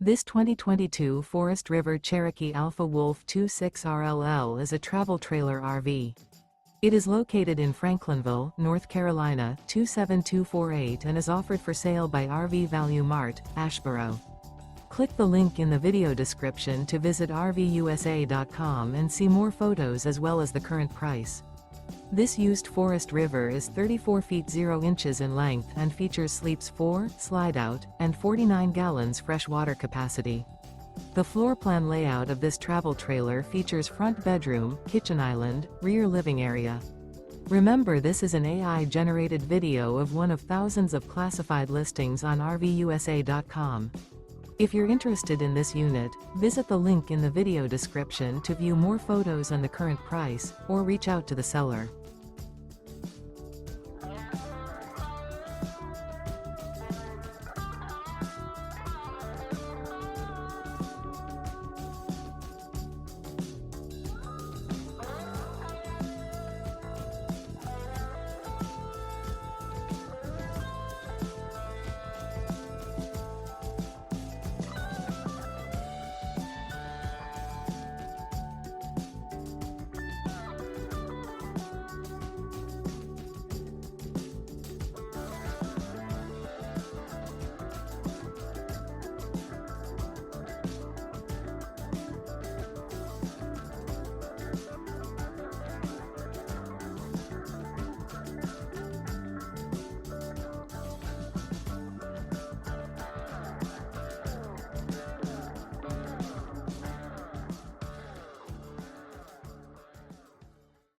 This 2022 Forest River Cherokee Alpha Wolf 26RLL is a travel trailer RV. It is located in Franklinville, North Carolina 27248 and is offered for sale by RV Value Mart, Asheboro. Click the link in the video description to visit RVUSA.com and see more photos as well as the current price. This used Forest River is 34 feet 0 inches in length and features sleeps 4, Slideout, and 49 gallons fresh water capacity. The floor plan layout of this travel trailer features front bedroom, kitchen island, rear living area. Remember, this is an AI-generated video of one of thousands of classified listings on RVUSA.com. If you're interested in this unit, visit the link in the video description to view more photos and the current price, or reach out to the seller.